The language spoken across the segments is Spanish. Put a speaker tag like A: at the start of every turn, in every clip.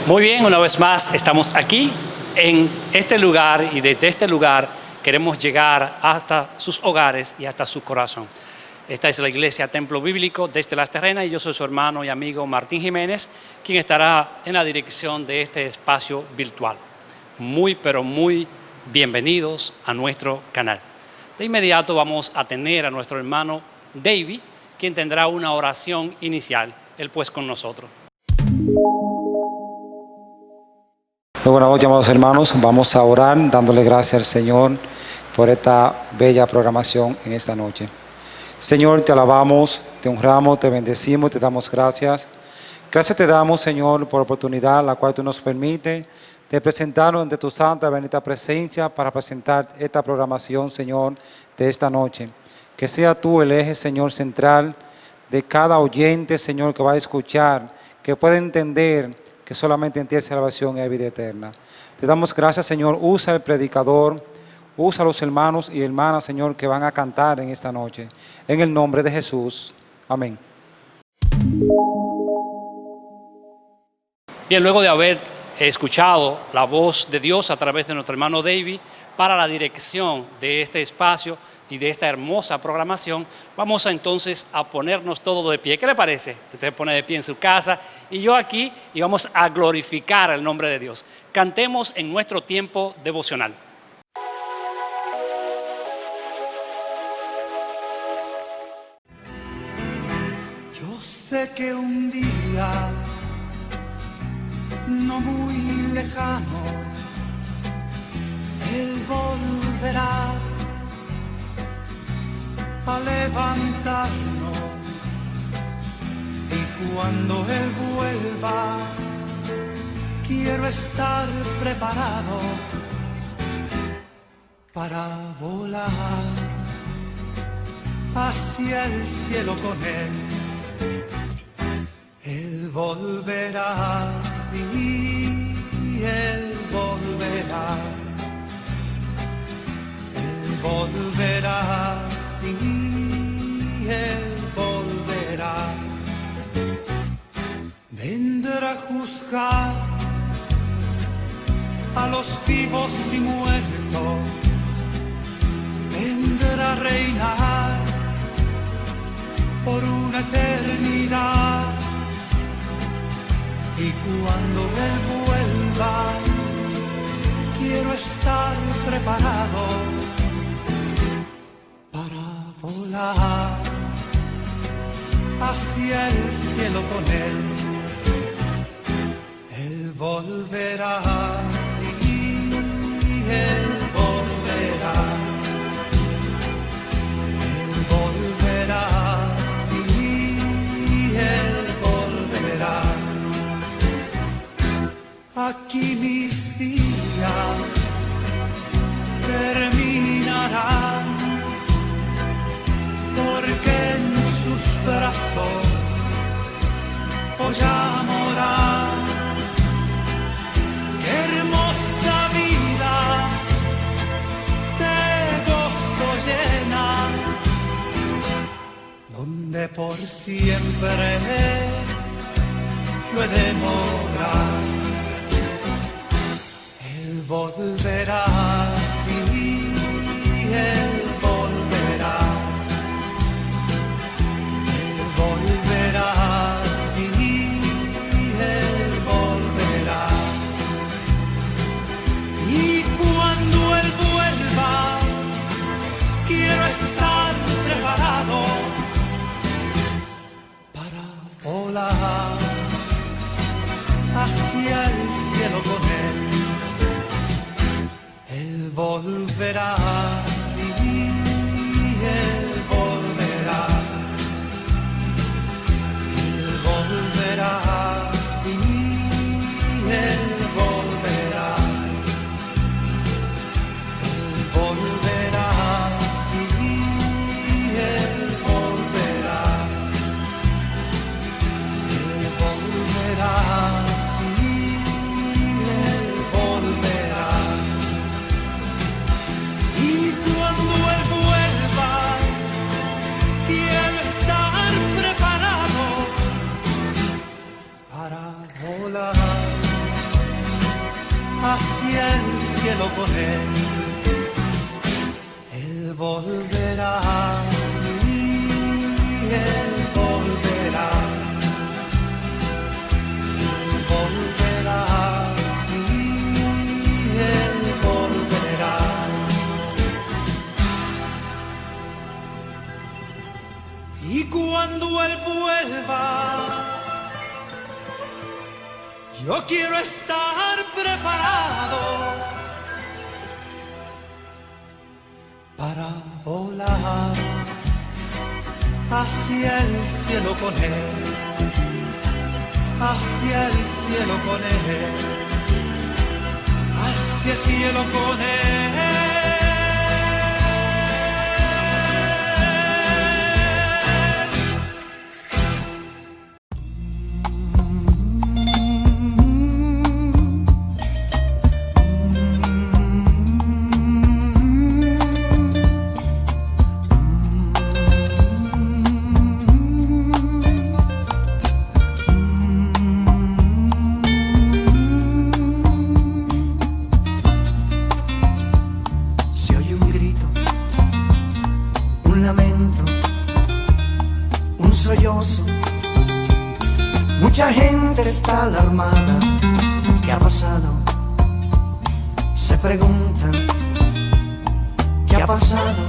A: Muy bien, una vez más estamos aquí en este lugar y desde este lugar queremos llegar hasta sus hogares y hasta su corazón. Esta es la Iglesia Templo Bíblico desde Las Terrenas y yo soy su hermano y amigo Martín Jiménez, quien estará en la dirección de este espacio virtual. Muy, pero muy bienvenidos a nuestro canal. De inmediato vamos a tener a nuestro hermano David, quien tendrá una oración inicial, él pues con nosotros.
B: Muy buenas noches, amados hermanos. Vamos a orar dándole gracias al Señor por esta bella programación en esta noche. Señor, te alabamos, te honramos, te bendecimos, te damos gracias. Gracias te damos, Señor, por la oportunidad la cual tú nos permites de presentarnos ante tu santa bendita presencia para presentar esta programación, Señor, de esta noche. Que sea tú el eje, Señor, central de cada oyente, Señor, que va a escuchar, que pueda entender que solamente en ti hay salvación y vida eterna. Te damos gracias, Señor. Usa el predicador, usa a los hermanos y hermanas, Señor, que van a cantar en esta noche. En el nombre de Jesús. Amén.
A: Bien, luego de haber escuchado la voz de Dios a través de nuestro hermano David para la dirección de este espacio y de esta hermosa programación, vamos entonces a ponernos todos de pie. ¿Qué le parece? Usted pone de pie en su casa y yo aquí y vamos a glorificar el nombre de Dios. Cantemos en nuestro tiempo devocional.
C: Yo sé que un día no muy lejano Él volverá a levantarnos, y cuando Él vuelva quiero estar preparado para volar hacia el cielo con Él. Él volverá, sí, Él volverá. Él volverá, sí, Él volverá. Vendrá a juzgar a los vivos y muertos. Vendrá a reinar por una eternidad. Y cuando Él vuelva, quiero estar preparado para volar hacia el cielo con Él. Él volverá, sí, Él volverá. Él volverá, sí, Él volverá. Aquí mis días terminarán, porque en sus brazos voy a morar. Qué hermosa vida de gozo llena, donde por siempre yo he de morar. Él volverá, sí, Él volverá. Él volverá, sí, Él volverá. Y cuando Él vuelva, quiero estar preparado para volar hacia el cielo con Él. Él volverá, sí, Él volverá. Él volverá, sí, Él volverá. Él volverá, sí, Él volverá. Él volverá. Y hacia el cielo con él. Él volverá, y él volverá. Él volverá, y él volverá. Y cuando él vuelva, yo quiero estar preparado para volar hacia el cielo con él, hacia el cielo con él, hacia el cielo con él.
D: Mucha gente está alarmada. ¿Qué ha pasado? Se preguntan ¿qué ha pasado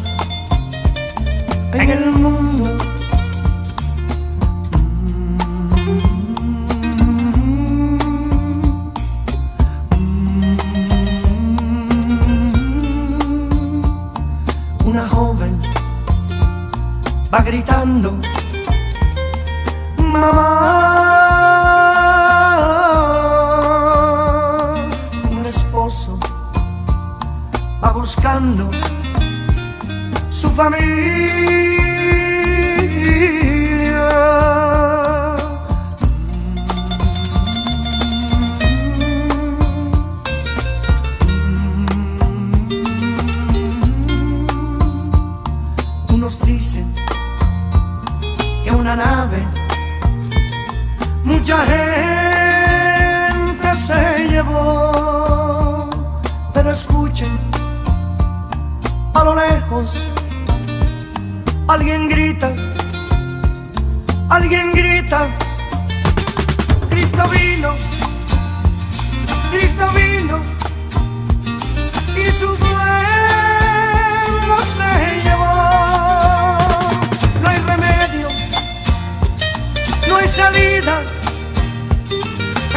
D: en el mundo? Una joven va gritando: mamá. Un esposo va buscando su familia. Unos dicen que una nave mucha gente se llevó, pero escuchen, a lo lejos alguien grita, Cristo vino, y su pueblo se llevó. No hay remedio, no hay salida,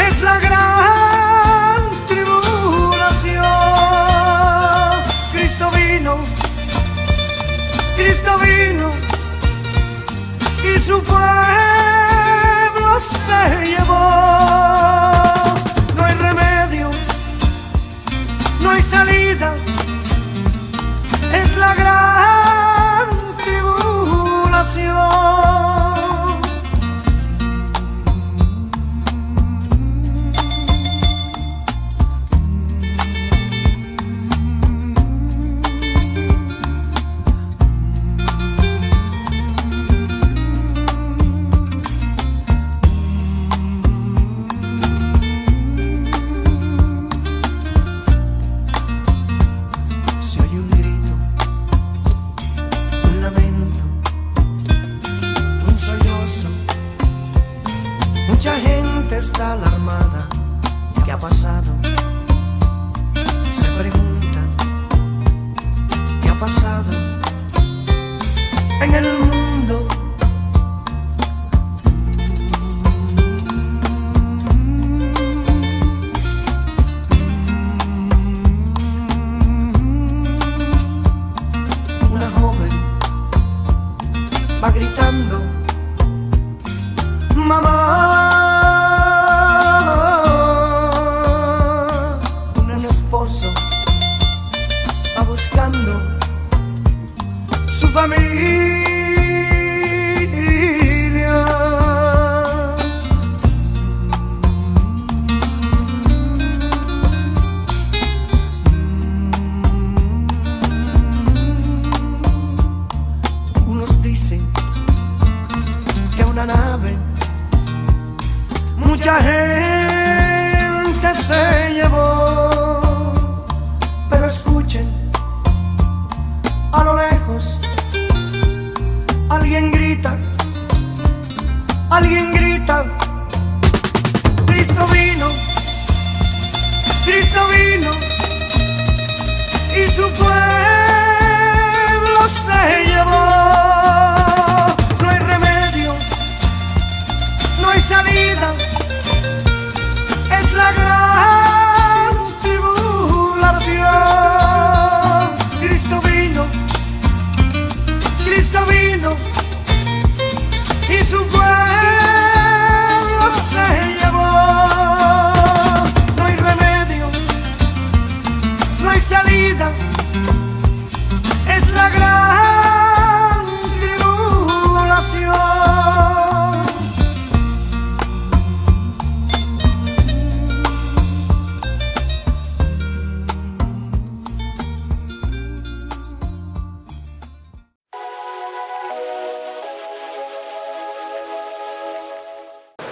D: es la gran tribulación. Cristo vino, y su pueblo se llevó.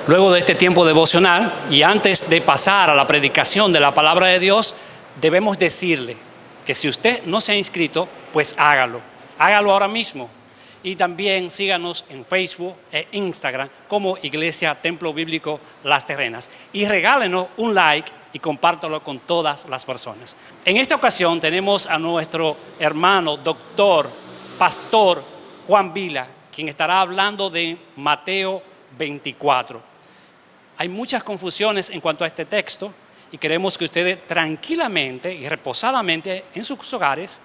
A: Luego de este tiempo devocional y antes de pasar a la predicación de la palabra de Dios, debemos decirle que si usted no se ha inscrito, pues hágalo. Hágalo ahora mismo. Y también síganos en Facebook e Instagram como Iglesia Templo Bíblico Las Terrenas. Y regálenos un like y compártalo con todas las personas. En esta ocasión tenemos a nuestro hermano, doctor, pastor Juan Vila, quien estará hablando de Mateo 24. Hay muchas confusiones en cuanto a este texto y queremos que ustedes tranquilamente y reposadamente en sus hogares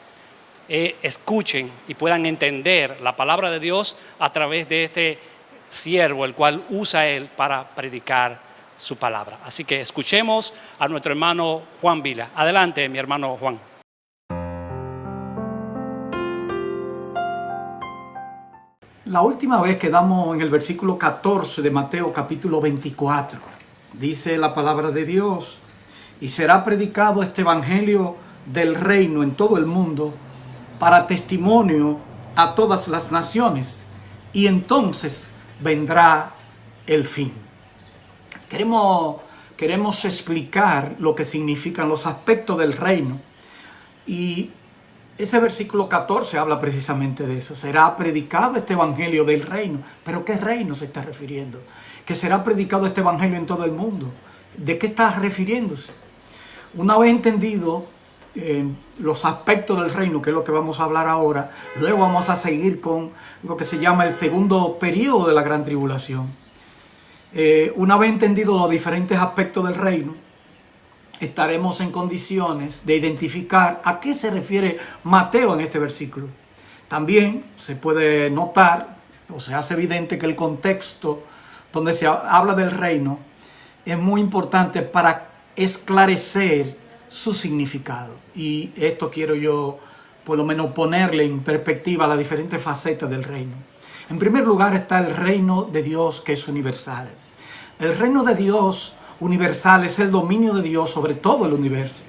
A: escuchen y puedan entender la palabra de Dios a través de este siervo, el cual usa él para predicar su palabra. Así que escuchemos a nuestro hermano Juan Vila. Adelante, mi hermano Juan.
E: La última vez quedamos en el versículo 14 de Mateo capítulo 24. Dice la palabra de Dios: y será predicado este evangelio del reino en todo el mundo para testimonio a todas las naciones, y entonces vendrá el fin. Queremos explicar lo que significan los aspectos del reino, y ese versículo 14 habla precisamente de eso. Será predicado este evangelio del reino. ¿Pero qué reino se está refiriendo? Que será predicado este evangelio en todo el mundo. ¿De qué está refiriéndose? Una vez entendido los aspectos del reino, que es lo que vamos a hablar ahora, luego vamos a seguir con lo que se llama el segundo periodo de la gran tribulación. Una vez entendido los diferentes aspectos del reino, estaremos en condiciones de identificar a qué se refiere Mateo en este versículo. También se puede notar, o se hace evidente, que el contexto donde se habla del reino es muy importante para esclarecer su significado. Y esto quiero yo, por lo menos, ponerle en perspectiva las diferentes facetas del reino. En primer lugar está el reino de Dios, que es universal. El reino de Dios universal es el dominio de Dios sobre todo el universo.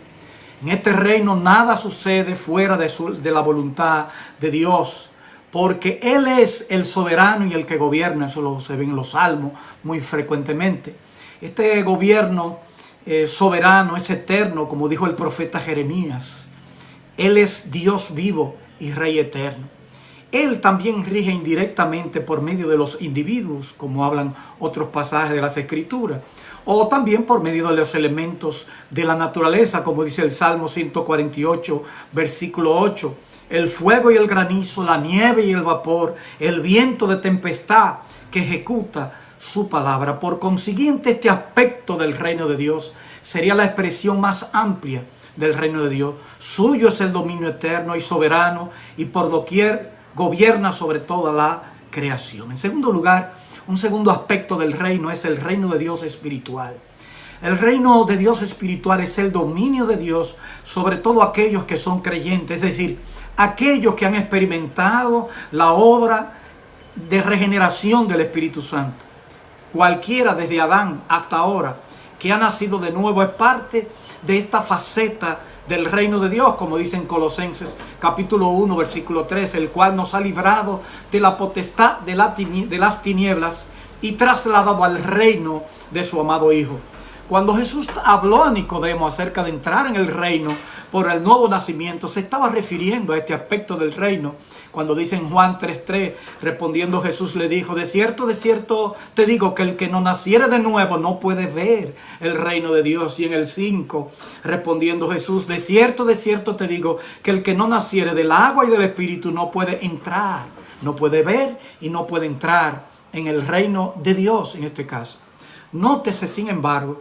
E: En este reino nada sucede fuera de la voluntad de Dios, porque Él es el soberano y el que gobierna. Eso se ve en los salmos muy frecuentemente. Este gobierno soberano es eterno, como dijo el profeta Jeremías. Él es Dios vivo y Rey eterno. Él también rige indirectamente por medio de los individuos, como hablan otros pasajes de las Escrituras, o también por medio de los elementos de la naturaleza, como dice el Salmo 148, versículo 8. El fuego y el granizo, la nieve y el vapor, el viento de tempestad que ejecuta su palabra. Por consiguiente, este aspecto del reino de Dios sería la expresión más amplia del reino de Dios. Suyo es el dominio eterno y soberano, y por doquier gobierna sobre toda la creación. En segundo lugar, un segundo aspecto del reino es el reino de Dios espiritual. El reino de Dios espiritual es el dominio de Dios sobre todo aquellos que son creyentes, es decir, aquellos que han experimentado la obra de regeneración del Espíritu Santo. Cualquiera desde Adán hasta ahora que ha nacido de nuevo es parte de esta faceta del reino de Dios, como dice en Colosenses capítulo 1 versículo 3, el cual nos ha librado de la potestad de las tinieblas y trasladado al reino de su amado Hijo. Cuando Jesús habló a Nicodemo acerca de entrar en el reino por el nuevo nacimiento, se estaba refiriendo a este aspecto del reino. Cuando dice en Juan 3:3, respondiendo Jesús le dijo: de cierto te digo que el que no naciere de nuevo no puede ver el reino de Dios. Y en el 5, respondiendo Jesús: de cierto te digo que el que no naciere del agua y del Espíritu no puede entrar, no puede ver y no puede entrar en el reino de Dios en este caso. Nótese, sin embargo,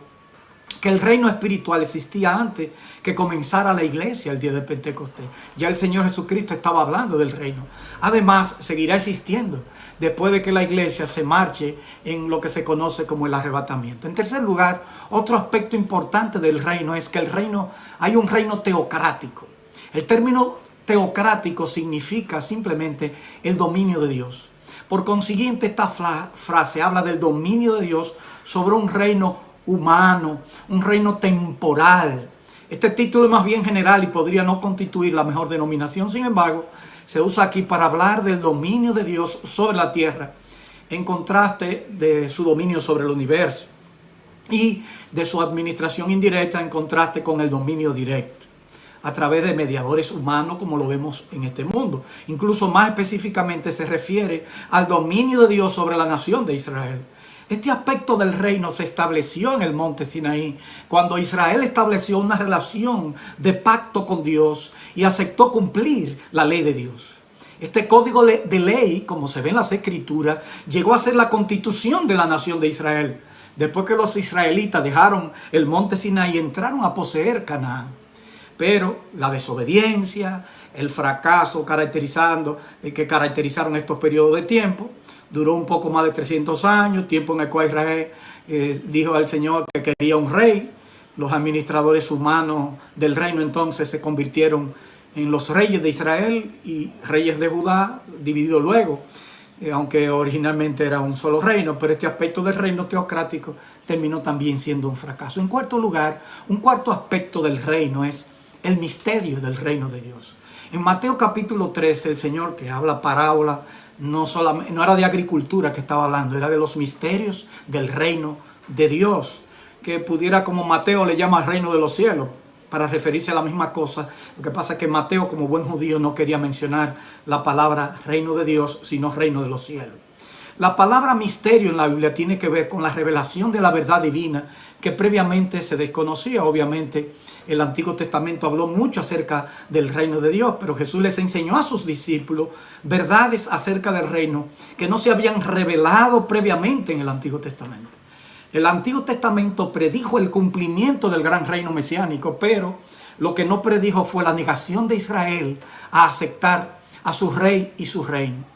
E: que el reino espiritual existía antes que comenzara la iglesia el día de Pentecostés. Ya el Señor Jesucristo estaba hablando del reino. Además, seguirá existiendo después de que la iglesia se marche en lo que se conoce como el arrebatamiento. En tercer lugar, otro aspecto importante del reino es que hay un reino teocrático. El término teocrático significa simplemente el dominio de Dios. Por consiguiente, esta frase habla del dominio de Dios sobre un reino humano, un reino temporal. Este título es más bien general y podría no constituir la mejor denominación. Sin embargo, se usa aquí para hablar del dominio de Dios sobre la tierra en contraste de su dominio sobre el universo, y de su administración indirecta en contraste con el dominio directo, a través de mediadores humanos como lo vemos en este mundo. Incluso más específicamente se refiere al dominio de Dios sobre la nación de Israel. Este aspecto del reino se estableció en el monte Sinaí, cuando Israel estableció una relación de pacto con Dios y aceptó cumplir la ley de Dios. Este código de ley, como se ve en las Escrituras, llegó a ser la constitución de la nación de Israel. Después que los israelitas dejaron el monte Sinaí y entraron a poseer Canaán. Pero la desobediencia, el fracaso que caracterizaron estos periodos de tiempo, duró un poco más de 300 años, tiempo en el cual Israel dijo al Señor que quería un rey. Los administradores humanos del reino entonces se convirtieron en los reyes de Israel y reyes de Judá, dividido luego, aunque originalmente era un solo reino, pero este aspecto del reino teocrático terminó también siendo un fracaso. En cuarto lugar, un cuarto aspecto del reino es el misterio del reino de Dios. En Mateo capítulo 13, el Señor, que habla parábola, no era de agricultura que estaba hablando, era de los misterios del reino de Dios, que pudiera, como Mateo le llama, reino de los cielos, para referirse a la misma cosa. Lo que pasa es que Mateo, como buen judío, no quería mencionar la palabra reino de Dios, sino reino de los cielos. La palabra misterio en la Biblia tiene que ver con la revelación de la verdad divina que previamente se desconocía. Obviamente, el Antiguo Testamento habló mucho acerca del reino de Dios, pero Jesús les enseñó a sus discípulos verdades acerca del reino que no se habían revelado previamente en el Antiguo Testamento. El Antiguo Testamento predijo el cumplimiento del gran reino mesiánico, pero lo que no predijo fue la negación de Israel a aceptar a su rey y su reino.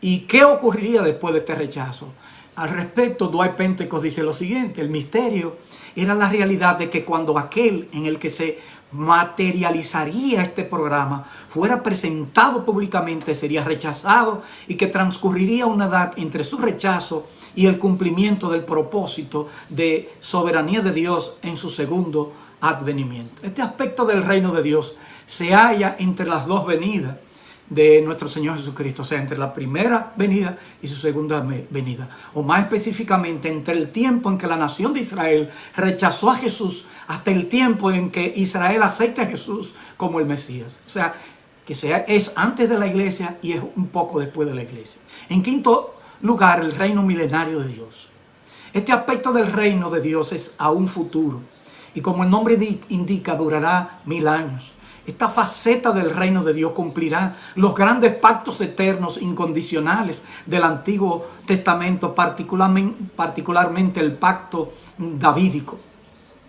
E: ¿Y qué ocurriría después de este rechazo? Al respecto, Dwight Pentecost dice lo siguiente: el misterio era la realidad de que cuando aquel en el que se materializaría este programa fuera presentado públicamente, sería rechazado, y que transcurriría una edad entre su rechazo y el cumplimiento del propósito de soberanía de Dios en su segundo advenimiento. Este aspecto del reino de Dios se halla entre las dos venidas de nuestro Señor Jesucristo, o sea, entre la primera venida y su segunda venida, o más específicamente entre el tiempo en que la nación de Israel rechazó a Jesús hasta el tiempo en que Israel acepta a Jesús como el Mesías. O sea, que es antes de la iglesia y es un poco después de la iglesia. En quinto lugar, el reino milenario de Dios. Este aspecto del reino de Dios es aún futuro y, como el nombre indica, durará 1000 años. Esta faceta del reino de Dios cumplirá los grandes pactos eternos incondicionales del Antiguo Testamento, particularmente el pacto davídico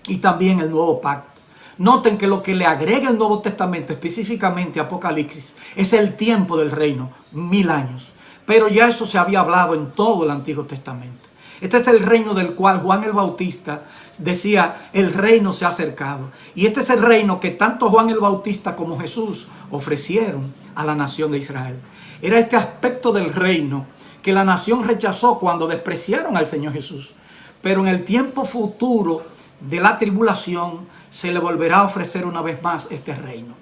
E: y también el nuevo pacto. Noten que lo que le agrega el Nuevo Testamento, específicamente Apocalipsis, es el tiempo del reino, 1000 años. Pero ya eso se había hablado en todo el Antiguo Testamento. Este es el reino del cual Juan el Bautista decía: el reino se ha acercado. Y este es el reino que tanto Juan el Bautista como Jesús ofrecieron a la nación de Israel. Era este aspecto del reino que la nación rechazó cuando despreciaron al Señor Jesús. Pero en el tiempo futuro de la tribulación se le volverá a ofrecer una vez más este reino.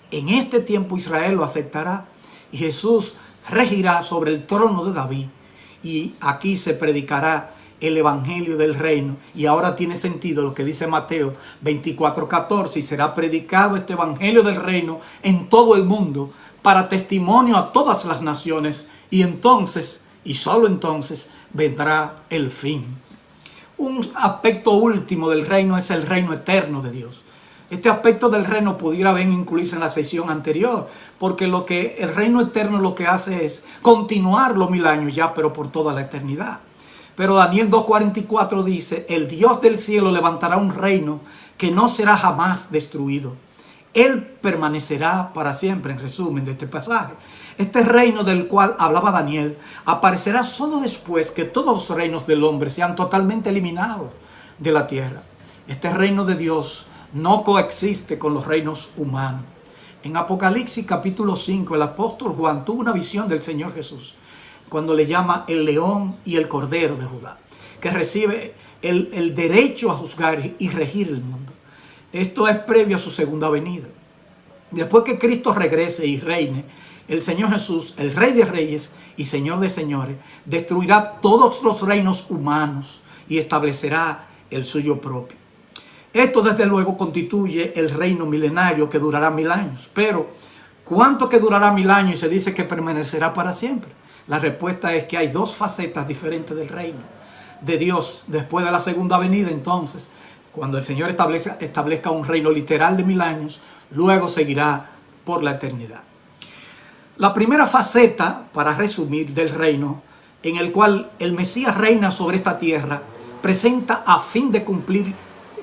E: En este tiempo Israel lo aceptará y Jesús regirá sobre el trono de David. Y aquí se predicará el evangelio del reino. Y ahora tiene sentido lo que dice Mateo 24:14: y será predicado este evangelio del reino en todo el mundo para testimonio a todas las naciones, y entonces, y solo entonces, vendrá el fin. Un aspecto último del reino es el reino eterno de Dios. Este aspecto del reino pudiera bien incluirse en la sesión anterior, porque el reino eterno lo que hace es continuar los 1000 años ya, pero por toda la eternidad. Pero Daniel 2:44 dice: el Dios del cielo levantará un reino que no será jamás destruido. Él permanecerá para siempre. En resumen de este pasaje, este reino del cual hablaba Daniel aparecerá solo después que todos los reinos del hombre sean totalmente eliminados de la tierra. Este reino de Dios no coexiste con los reinos humanos. En Apocalipsis capítulo 5, el apóstol Juan tuvo una visión del Señor Jesús cuando le llama el león y el cordero de Judá, que recibe el derecho a juzgar y regir el mundo. Esto es previo a su segunda venida. Después que Cristo regrese y reine el Señor Jesús, el Rey de Reyes y Señor de Señores, destruirá todos los reinos humanos y establecerá el suyo propio. Esto desde luego constituye el reino milenario que durará 1000 años. Pero, ¿cuánto que durará 1000 años y se dice que permanecerá para siempre? La respuesta es que hay dos facetas diferentes del reino de Dios. Después de la segunda venida, entonces, cuando el Señor establezca un reino literal de 1000 años, luego seguirá por la eternidad. La primera faceta, para resumir, del reino, en el cual el Mesías reina sobre esta tierra, presenta a fin de cumplir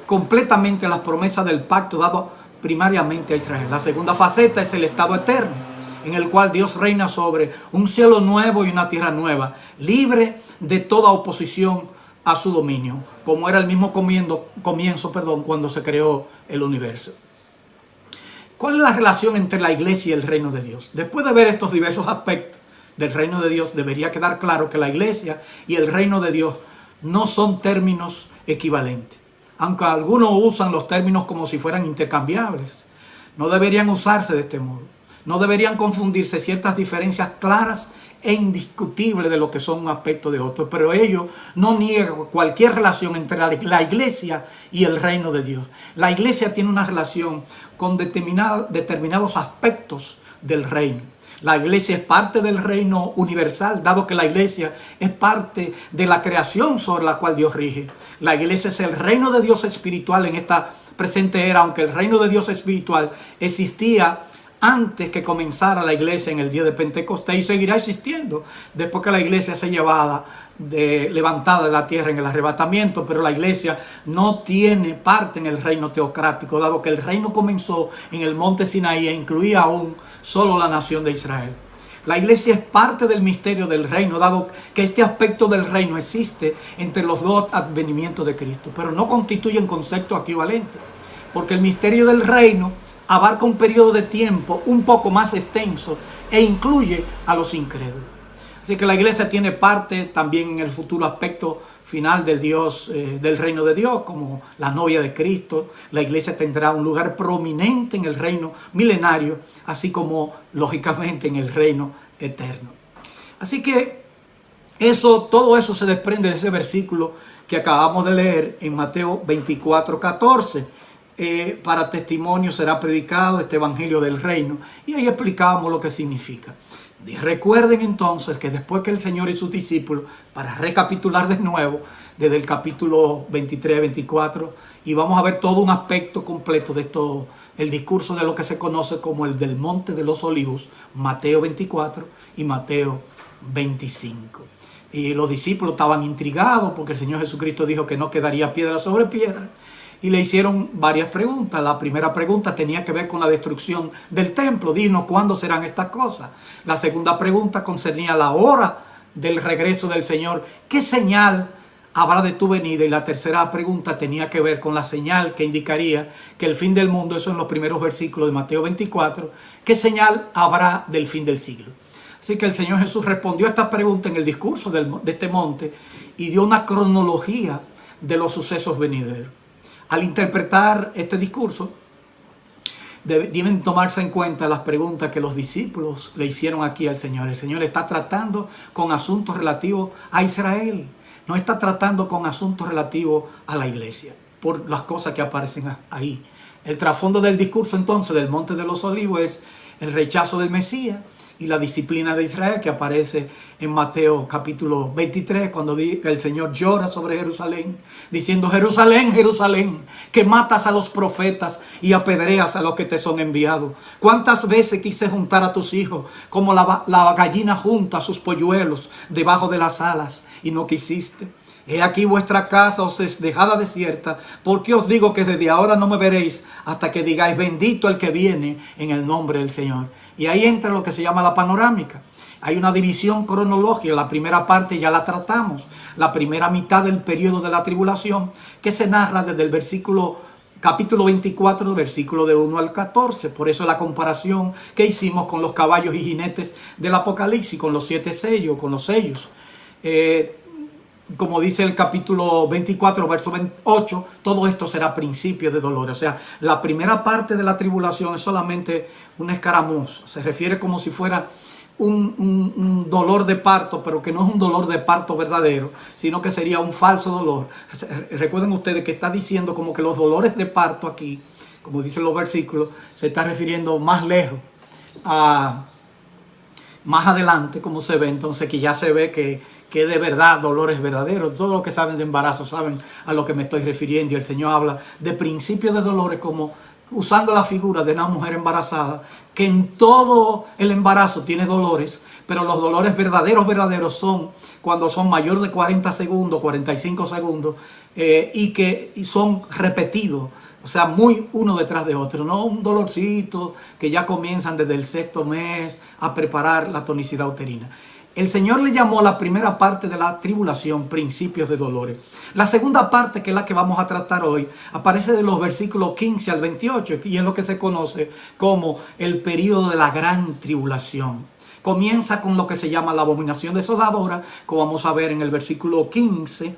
E: completamente las promesas del pacto dado primariamente a Israel. La segunda faceta es el estado eterno, en el cual Dios reina sobre un cielo nuevo y una tierra nueva, libre de toda oposición a su dominio, como era el mismo comienzo, cuando se creó el universo. ¿Cuál es la relación entre la iglesia y el reino de Dios? Después de ver estos diversos aspectos del reino de Dios, debería quedar claro que la iglesia y el reino de Dios no son términos equivalentes. Aunque algunos usan los términos como si fueran intercambiables, no deberían usarse de este modo. No deberían confundirse ciertas diferencias claras e indiscutibles de lo que son un aspecto de otro. Pero ello no niega cualquier relación entre la iglesia y el reino de Dios. La iglesia tiene una relación con determinados aspectos del reino. La iglesia es parte del reino universal, dado que la iglesia es parte de la creación sobre la cual Dios rige. La iglesia es el reino de Dios espiritual en esta presente era, aunque el reino de Dios espiritual existía antes que comenzara la iglesia en el día de Pentecostés y seguirá existiendo después que la iglesia sea levantada de la tierra en el arrebatamiento. Pero la iglesia no tiene parte en el reino teocrático, dado que el reino comenzó en el monte Sinaí e incluía aún solo la nación de Israel. La iglesia es parte del misterio del reino, dado que este aspecto del reino existe entre los dos advenimientos de Cristo, pero no constituyen conceptos equivalentes, porque el misterio del reino abarca un periodo de tiempo un poco más extenso e incluye a los incrédulos. Así que la iglesia tiene parte también en el futuro aspecto final del Dios, del reino de Dios, como la novia de Cristo. La iglesia tendrá un lugar prominente en el reino milenario, así como lógicamente en el reino eterno. Así que todo eso se desprende de ese versículo que acabamos de leer en Mateo 24:14. Para testimonio será predicado este evangelio del reino, y ahí explicamos lo que significa. Recuerden entonces que después que el Señor y sus discípulos, para recapitular de nuevo desde el capítulo 23, 24, y vamos a ver todo un aspecto completo de esto, el discurso de lo que se conoce como el del Monte de los Olivos, Mateo 24 y Mateo 25. Y los discípulos estaban intrigados porque el Señor Jesucristo dijo que no quedaría piedra sobre piedra. Y le hicieron varias preguntas. La primera pregunta tenía que ver con la destrucción del templo. Dinos cuándo serán estas cosas. La segunda pregunta concernía la hora del regreso del Señor. ¿Qué señal habrá de tu venida? Y la tercera pregunta tenía que ver con la señal que indicaría que el fin del mundo, eso en los primeros versículos de Mateo 24. ¿Qué señal habrá del fin del siglo? Así que el Señor Jesús respondió a estas preguntas en el discurso de este monte y dio una cronología de los sucesos venideros. Al interpretar este discurso, deben tomarse en cuenta las preguntas que los discípulos le hicieron aquí al Señor. El Señor está tratando con asuntos relativos a Israel, no está tratando con asuntos relativos a la iglesia, por las cosas que aparecen ahí. El trasfondo del discurso entonces del Monte de los Olivos es el rechazo del Mesías y la disciplina de Israel, que aparece en Mateo capítulo 23, cuando el Señor llora sobre Jerusalén, diciendo: Jerusalén, Jerusalén, que matas a los profetas y apedreas a los que te son enviados. ¿Cuántas veces quise juntar a tus hijos como la gallina junta a sus polluelos debajo de las alas, y no quisiste? He aquí vuestra casa os es dejada desierta, porque os digo que desde ahora no me veréis hasta que digáis: bendito el que viene en el nombre del Señor. Y ahí entra lo que se llama la panorámica. Hay una división cronológica. La primera parte ya la tratamos, la primera mitad del periodo de la tribulación, que se narra desde el capítulo 24, versículo de 1 al 14. Por eso la comparación que hicimos con los caballos y jinetes del Apocalipsis, con los 7 sellos, con los sellos. como dice el capítulo 24, verso 28, todo esto será principio de dolores. O sea, la primera parte de la tribulación es solamente un escaramuzo. Se refiere como si fuera un dolor de parto, pero que no es un dolor de parto verdadero, sino que sería un falso dolor. Recuerden ustedes que está diciendo como que los dolores de parto aquí, como dicen los versículos, se está refiriendo más lejos, más adelante, como se ve. Entonces que ya se ve que de verdad dolores verdaderos. Todos los que saben de embarazo saben a lo que me estoy refiriendo, y el Señor habla de principios de dolores como usando la figura de una mujer embarazada, que en todo el embarazo tiene dolores, pero los dolores verdaderos son cuando son mayor de 40 segundos, 45 segundos, y son repetidos, o sea, muy uno detrás de otro, no un dolorcito que ya comienzan desde el sexto mes a preparar la tonicidad uterina. El Señor le llamó la primera parte de la tribulación principios de dolores. La segunda parte, que es la que vamos a tratar hoy, aparece de los versículos 15 al 28 y es lo que se conoce como el periodo de la gran tribulación. Comienza con lo que se llama la abominación desoladora, como vamos a ver en el versículo 15.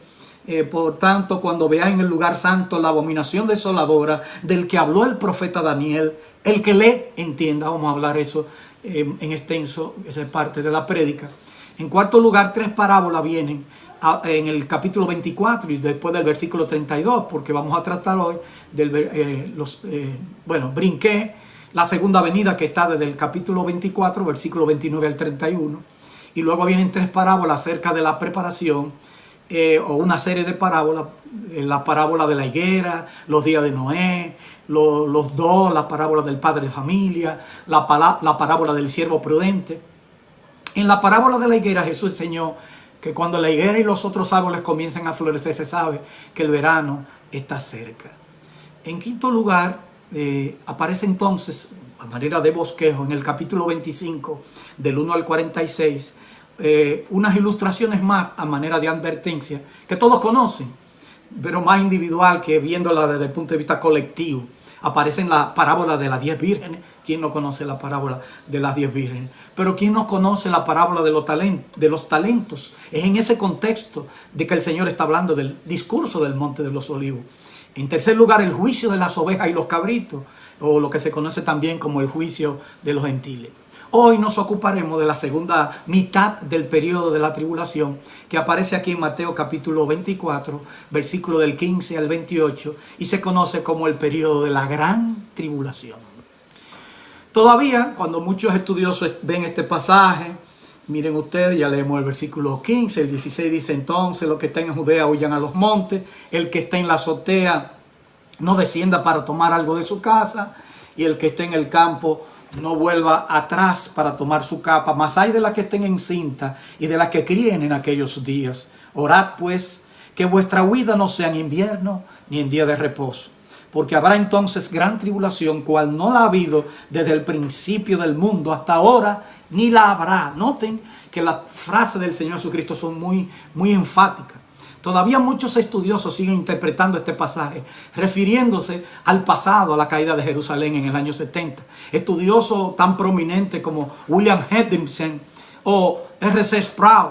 E: Por tanto, cuando veáis en el lugar santo la abominación desoladora del que habló el profeta Daniel, el que lee entienda. Vamos a hablar eso en extenso, esa es parte de la prédica. En cuarto lugar, 3 parábolas vienen en el capítulo 24 y después del versículo 32, porque vamos a tratar hoy brinqué la segunda venida, que está desde el capítulo 24, versículo 29 al 31, y luego vienen 3 parábolas acerca de la preparación, o una serie de parábolas, la parábola de la higuera, los días de Noé, la parábola del padre de familia, la parábola del siervo prudente. En la parábola de la higuera Jesús enseñó que cuando la higuera y los otros árboles comiencan a florecer, se sabe que el verano está cerca. En quinto lugar, aparece entonces, a manera de bosquejo, en el capítulo 25, del 1 al 46, unas ilustraciones más a manera de advertencia, que todos conocen, pero más individual, que viéndola desde el punto de vista colectivo. Aparece en la parábola de las 10 vírgenes. ¿Quién no conoce la parábola de las 10 vírgenes? Pero ¿quién no conoce la parábola de los talentos? Es en ese contexto de que el Señor está hablando del discurso del Monte de los Olivos. En tercer lugar, el juicio de las ovejas y los cabritos, o lo que se conoce también como el juicio de los gentiles. Hoy nos ocuparemos de la segunda mitad del periodo de la tribulación, que aparece aquí en Mateo capítulo 24, versículo del 15 al 28, y se conoce como el periodo de la gran tribulación. Todavía, cuando muchos estudiosos ven este pasaje, miren ustedes, ya leemos el versículo 15, el 16 dice: entonces los que estén en Judea huyan a los montes, el que esté en la azotea no descienda para tomar algo de su casa, y el que esté en el campo no vuelva atrás para tomar su capa. Mas hay de las que estén encinta y de las que críen en aquellos días. Orad pues que vuestra huida no sea en invierno ni en día de reposo, porque habrá entonces gran tribulación, cual no la ha habido desde el principio del mundo hasta ahora, ni la habrá. Noten que las frases del Señor Jesucristo son muy, muy enfáticas. Todavía muchos estudiosos siguen interpretando este pasaje refiriéndose al pasado, a la caída de Jerusalén en el año 70. Estudiosos tan prominentes como William Hendrickson o R.C. Sproul,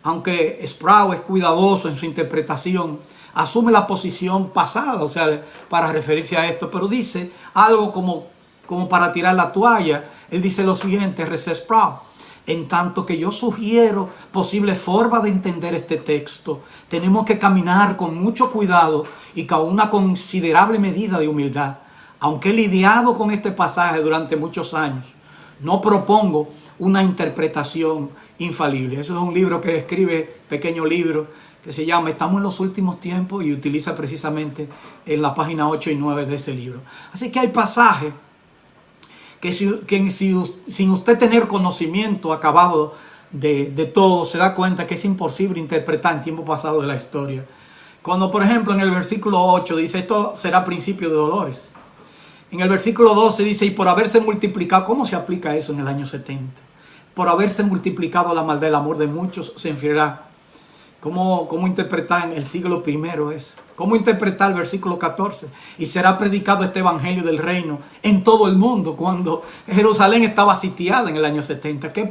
E: aunque Sproul es cuidadoso en su interpretación, asume la posición pasada, o sea, para referirse a esto, pero dice algo como para tirar la toalla. Él dice lo siguiente, R.C. Sproul: en tanto que yo sugiero posible forma de entender este texto, tenemos que caminar con mucho cuidado y con una considerable medida de humildad. Aunque he lidiado con este pasaje durante muchos años, no propongo una interpretación infalible. Eso es un libro que escribe, pequeño libro, que se llama Estamos en los últimos tiempos, y utiliza precisamente en la página 8 y 9 de ese libro. Así que hay pasajes que sin usted tener conocimiento acabado de todo, se da cuenta que es imposible interpretar en tiempo pasado de la historia. Cuando, por ejemplo, en el versículo 8 dice: esto será principio de dolores. En el versículo 12 dice: y por haberse multiplicado. ¿Cómo se aplica eso en el año 70? Por haberse multiplicado la maldad, el amor de muchos se enfriará. ¿Cómo interpretar en el siglo I eso? ¿Cómo interpretar el versículo 14? Y será predicado este evangelio del reino en todo el mundo, cuando Jerusalén estaba sitiada en el año 70. ¿Qué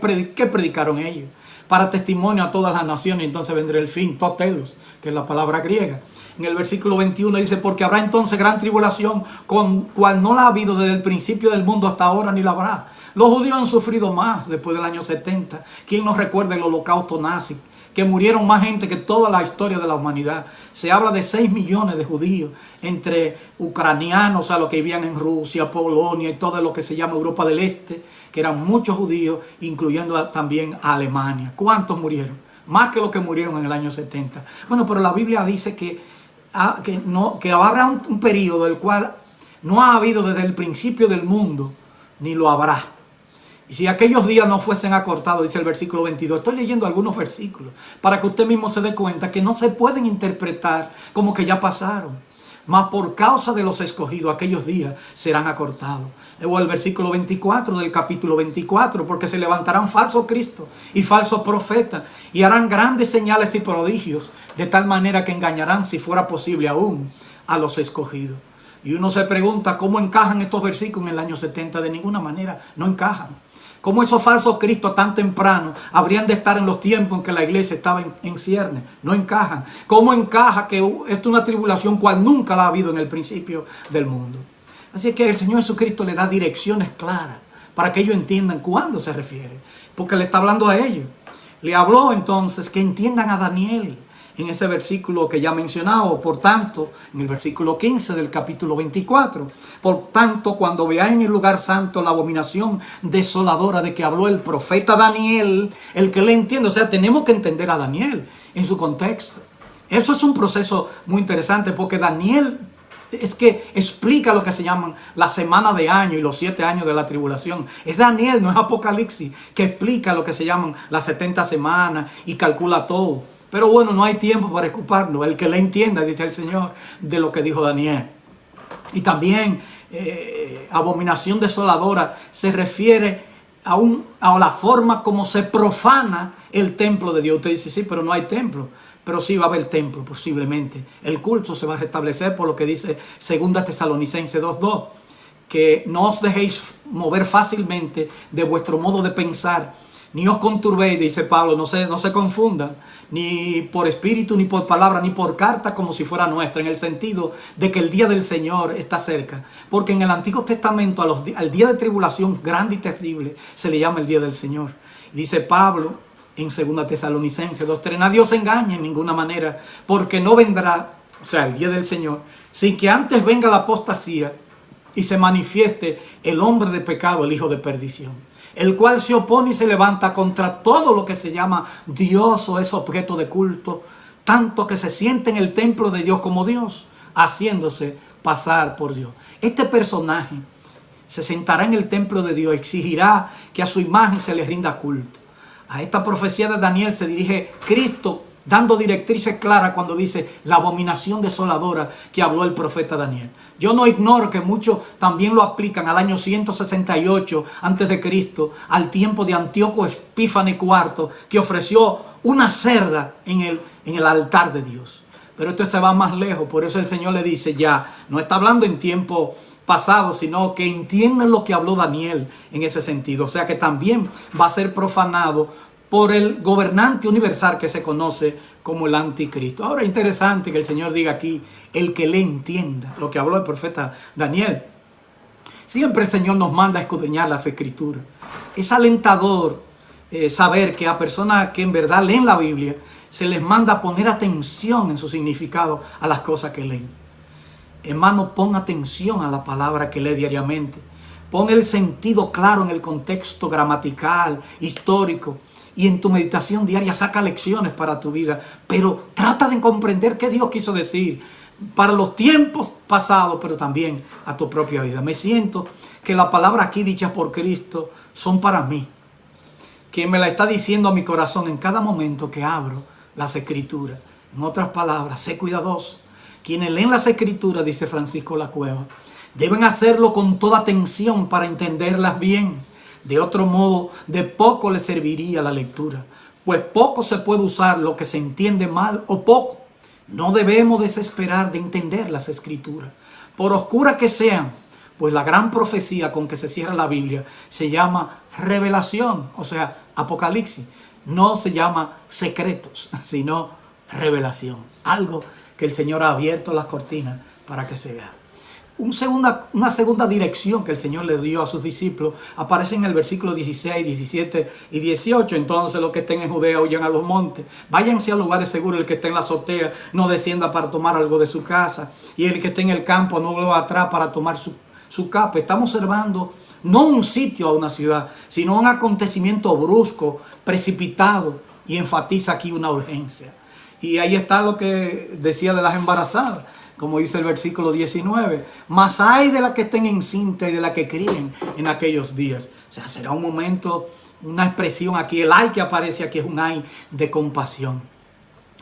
E: predicaron ellos? para testimonio a todas las naciones, y entonces vendrá el fin, totelos, que es la palabra griega. En el versículo 21 dice, porque habrá entonces gran tribulación, con cual no la ha habido desde el principio del mundo hasta ahora, ni la habrá. Los judíos han sufrido más después del año 70. ¿Quién nos recuerda el holocausto nazi? Que murieron más gente que toda la historia de la humanidad. Se habla de 6 millones de judíos, entre ucranianos, o sea, los que vivían en Rusia, Polonia y todo lo que se llama Europa del Este, que eran muchos judíos, incluyendo también a Alemania. ¿Cuántos murieron? Más que los que murieron en el año 70. Bueno, pero la Biblia dice que habrá un periodo del cual no ha habido desde el principio del mundo, ni lo habrá. Y si aquellos días no fuesen acortados, dice el versículo 22, estoy leyendo algunos versículos para que usted mismo se dé cuenta que no se pueden interpretar como que ya pasaron. Mas por causa de los escogidos, aquellos días serán acortados. O el versículo 24 del capítulo 24, porque se levantarán falsos cristos y falsos profetas y harán grandes señales y prodigios, de tal manera que engañarán, si fuera posible aún, a los escogidos. Y uno se pregunta cómo encajan estos versículos en el año 70. De ninguna manera, no encajan. ¿Cómo esos falsos cristos tan temprano habrían de estar en los tiempos en que la iglesia estaba en ciernes? No encajan. ¿Cómo encaja que esto es una tribulación cual nunca la ha habido en el principio del mundo? Así que el Señor Jesucristo le da direcciones claras para que ellos entiendan cuándo se refiere. Porque le está hablando a ellos. Le habló entonces que entiendan a Daniel en ese versículo que ya mencionaba. Por tanto, en el versículo 15 del capítulo 24, por tanto, cuando veáis en el lugar santo la abominación desoladora de que habló el profeta Daniel, el que le entiende, o sea, tenemos que entender a Daniel en su contexto. Eso es un proceso muy interesante, porque Daniel es que explica lo que se llaman la semana de año y los 7 años de la tribulación. Es Daniel, no es Apocalipsis, que explica lo que se llaman las 70 semanas y calcula todo. Pero bueno, no hay tiempo para ocuparnos. El que le entienda, dice el Señor, de lo que dijo Daniel. Y también abominación desoladora se refiere a la forma como se profana el templo de Dios. Usted dice, sí, pero no hay templo. Pero sí va a haber templo posiblemente. El culto se va a restablecer por lo que dice 2 Tesalonicenses 2:2. Que no os dejéis mover fácilmente de vuestro modo de pensar. Ni os conturbéis, dice Pablo, no se confundan, ni por espíritu, ni por palabra, ni por carta, como si fuera nuestra, en el sentido de que el día del Señor está cerca. Porque en el Antiguo Testamento al día de tribulación grande y terrible se le llama el día del Señor. Y dice Pablo en 2 Tesalonicenses 2:3, nadie os engañe en ninguna manera, porque no vendrá, o sea, el día del Señor, sin que antes venga la apostasía y se manifieste el hombre de pecado, el hijo de perdición, el cual se opone y se levanta contra todo lo que se llama Dios o es objeto de culto, tanto que se siente en el templo de Dios como Dios, haciéndose pasar por Dios. Este personaje se sentará en el templo de Dios, exigirá que a su imagen se le rinda culto. A esta profecía de Daniel se dirige Cristo, dando directrices claras cuando dice la abominación desoladora que habló el profeta Daniel. Yo no ignoro que muchos también lo aplican al año 168 a.C., al tiempo de Antíoco Epífanes IV, que ofreció una cerda en el altar de Dios. Pero esto se va más lejos, por eso el Señor le dice ya, no está hablando en tiempo pasado, sino que entiendan lo que habló Daniel en ese sentido. O sea que también va a ser profanado por el gobernante universal que se conoce como el anticristo. Ahora, interesante que el Señor diga aquí, el que le entienda, lo que habló el profeta Daniel. Siempre el Señor nos manda a escudriñar las Escrituras. Es alentador saber que a personas que en verdad leen la Biblia, se les manda a poner atención en su significado a las cosas que leen. Hermano, pon atención a la palabra que lee diariamente. Pon el sentido claro en el contexto gramatical, histórico. Y en tu meditación diaria saca lecciones para tu vida. Pero trata de comprender qué Dios quiso decir para los tiempos pasados, pero también a tu propia vida. Me siento que la palabra aquí dicha por Cristo son para mí. Que me la está diciendo a mi corazón en cada momento que abro las Escrituras. En otras palabras, sé cuidadoso. Quienes leen las Escrituras, dice Francisco La Cueva, deben hacerlo con toda atención para entenderlas bien. De otro modo, de poco le serviría la lectura, pues poco se puede usar lo que se entiende mal o poco. No debemos desesperar de entender las Escrituras, por oscuras que sean, pues la gran profecía con que se cierra la Biblia se llama revelación, o sea, Apocalipsis. no se llama secretos, sino revelación. Algo que el Señor ha abierto las cortinas para que se vea. Una segunda dirección que el Señor le dio a sus discípulos aparece en el versículo 16, 17 y 18. Entonces los que estén en Judea huyan a los montes, váyanse a lugares seguros. El que esté en la azotea no descienda para tomar algo de su casa, y el que esté en el campo no vuelva atrás para tomar su capa. Estamos observando no un sitio a una ciudad, sino un acontecimiento brusco, precipitado, y enfatiza aquí una urgencia. Y ahí está lo que decía de las embarazadas, como dice el versículo 19. Mas hay de las que estén encintas y de las que críen en aquellos días. O sea, será un momento, una expresión aquí. El ay que aparece aquí es un ay de compasión.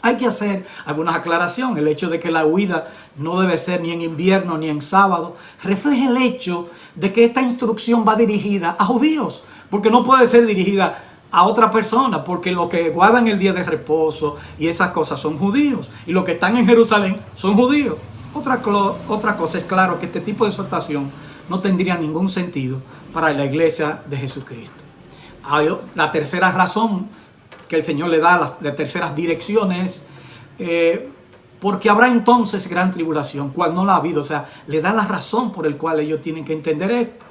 E: Hay que hacer algunas aclaraciones. El hecho de que la huida no debe ser ni en invierno ni en sábado refleja el hecho de que esta instrucción va dirigida a judíos, porque no puede ser dirigida a otra persona, porque los que guardan el día de reposo y esas cosas son judíos, y los que están en Jerusalén son judíos. Otra cosa es claro que este tipo de exhortación no tendría ningún sentido para la iglesia de Jesucristo. La tercera razón que el Señor le da, las terceras direcciones, porque habrá entonces gran tribulación, cual no la ha habido. O sea, le da la razón por el cual ellos tienen que entender esto.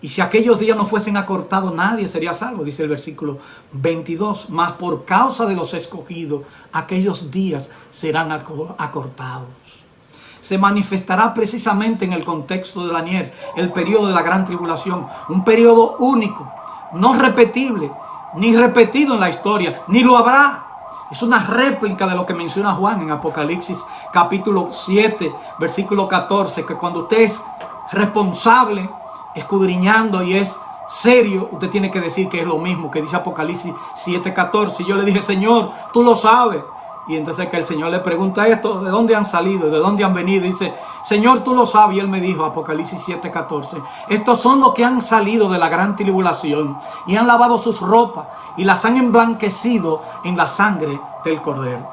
E: Y si aquellos días no fuesen acortados, nadie sería salvo, dice el versículo 22. Mas por causa de los escogidos, aquellos días serán acortados. Se manifestará precisamente en el contexto de Daniel, el periodo de la gran tribulación. Un periodo único, no repetible, ni repetido en la historia, ni lo habrá. Es una réplica de lo que menciona Juan en Apocalipsis capítulo 7, versículo 14, que cuando usted es responsable, escudriñando y es serio, usted tiene que decir que es lo mismo que dice Apocalipsis 7:14. Y yo le dije, Señor, tú lo sabes. Y entonces que el Señor le pregunta esto, ¿de dónde han salido? ¿De dónde han venido? Y dice, Señor, tú lo sabes. Y él me dijo, Apocalipsis 7:14, estos son los que han salido de la gran tribulación y han lavado sus ropas y las han emblanquecido en la sangre del Cordero.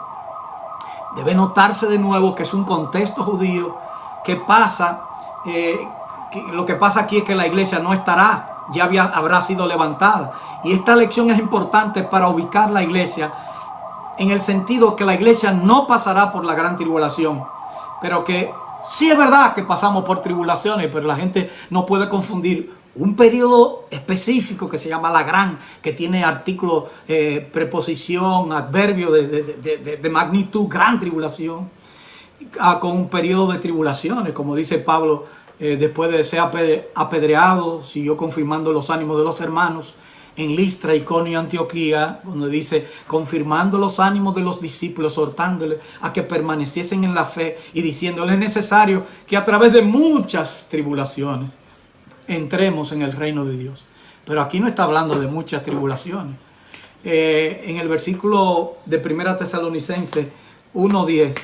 E: Debe notarse de nuevo que es un contexto judío que pasa, lo que pasa aquí es que la iglesia no estará, ya habrá sido levantada. Y esta lección es importante para ubicar la iglesia en el sentido que la iglesia no pasará por la gran tribulación, pero que sí es verdad que pasamos por tribulaciones, pero la gente no puede confundir un periodo específico que se llama la gran, que tiene artículo, preposición, adverbio de magnitud, gran tribulación, con un periodo de tribulaciones, como dice Pablo. Después de ser apedreado, siguió confirmando los ánimos de los hermanos en Listra, Iconio y Antioquía, donde dice, confirmando los ánimos de los discípulos, exhortándoles a que permaneciesen en la fe y diciéndoles es necesario que a través de muchas tribulaciones entremos en el reino de Dios. Pero aquí no está hablando de muchas tribulaciones. En el versículo de 1 Tesalonicenses 1:10,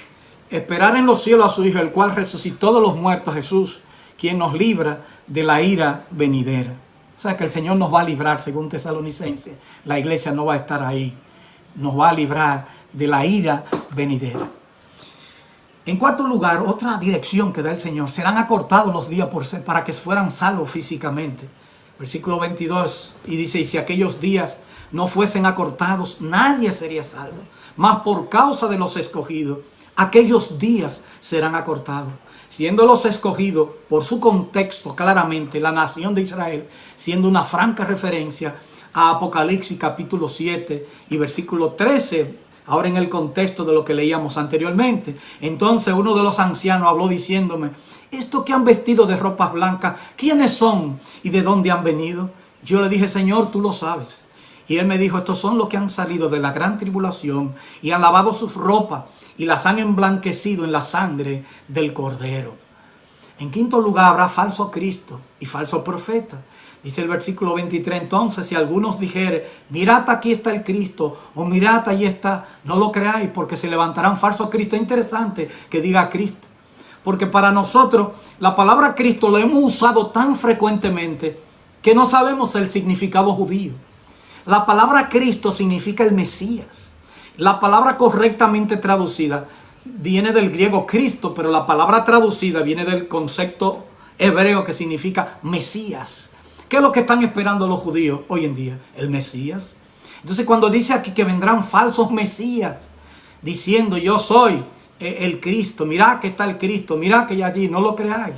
E: esperar en los cielos a su Hijo, el cual resucitó de los muertos, Jesús, quien nos libra de la ira venidera. O sea que el Señor nos va a librar, según Tesalonicenses. La iglesia no va a estar ahí. Nos va a librar de la ira venidera. En cuarto lugar, otra dirección que da el Señor. Serán acortados los días para que fueran salvos físicamente. Versículo 22. Y dice, y si aquellos días no fuesen acortados, nadie sería salvo. Mas por causa de los escogidos, aquellos días serán acortados. Siendo los escogidos, por su contexto claramente, la nación de Israel, siendo una franca referencia a Apocalipsis capítulo 7 y versículo 13, ahora en el contexto de lo que leíamos anteriormente. Entonces uno de los ancianos habló diciéndome, estos que han vestido de ropas blancas, ¿quiénes son y de dónde han venido? Yo le dije, Señor, tú lo sabes. Y él me dijo, estos son los que han salido de la gran tribulación y han lavado sus ropas y las han emblanquecido en la sangre del Cordero. En quinto lugar, habrá falso Cristo y falso profeta. Dice el versículo 23, entonces si algunos dijeren, mirad aquí está el Cristo, o mirad allí está, no lo creáis, porque se levantarán falsos Cristos. Es interesante que diga Cristo, porque para nosotros la palabra Cristo lo hemos usado tan frecuentemente que no sabemos el significado judío. La palabra Cristo significa el Mesías. La palabra correctamente traducida viene del griego Cristo, pero la palabra traducida viene del concepto hebreo que significa Mesías. ¿Qué es lo que están esperando los judíos hoy en día? El Mesías. Entonces cuando dice aquí que vendrán falsos mesías diciendo yo soy el Cristo, mirad que está el Cristo, mirad que ya allí, no lo creáis,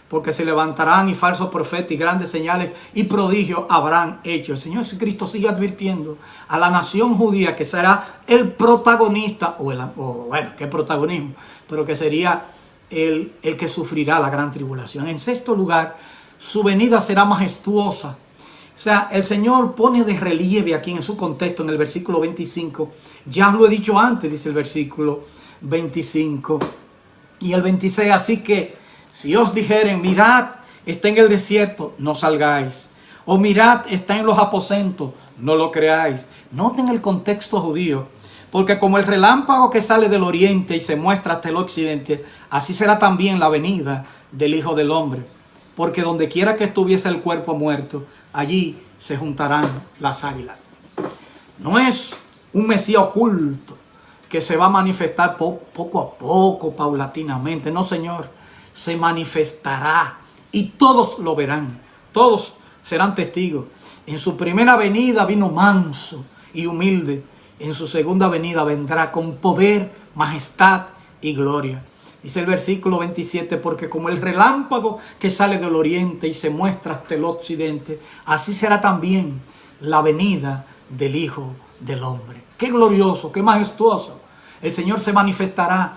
E: porque se levantarán y falsos profetas y grandes señales y prodigios habrán hecho. El Señor Jesucristo sigue advirtiendo a la nación judía que será el protagonista, bueno, qué protagonismo, pero que sería el que sufrirá la gran tribulación. En sexto lugar, su venida será majestuosa. O sea, el Señor pone de relieve aquí en su contexto, en el versículo 25. Ya lo he dicho antes, dice el versículo 25 y el 26. Así que si os dijeren, mirad, está en el desierto, no salgáis. O mirad, está en los aposentos, no lo creáis. Noten el contexto judío. Porque como el relámpago que sale del oriente y se muestra hasta el occidente, así será también la venida del Hijo del Hombre. Porque donde quiera que estuviese el cuerpo muerto, allí se juntarán las águilas. No es un Mesías oculto que se va a manifestar poco a poco, paulatinamente. No, Señor, se manifestará y todos lo verán. Todos serán testigos. En su primera venida vino manso y humilde. En su segunda venida vendrá con poder, majestad y gloria. Dice el versículo 27, porque como el relámpago que sale del oriente y se muestra hasta el occidente, así será también la venida del Hijo del Hombre. Qué glorioso, qué majestuoso. El Señor se manifestará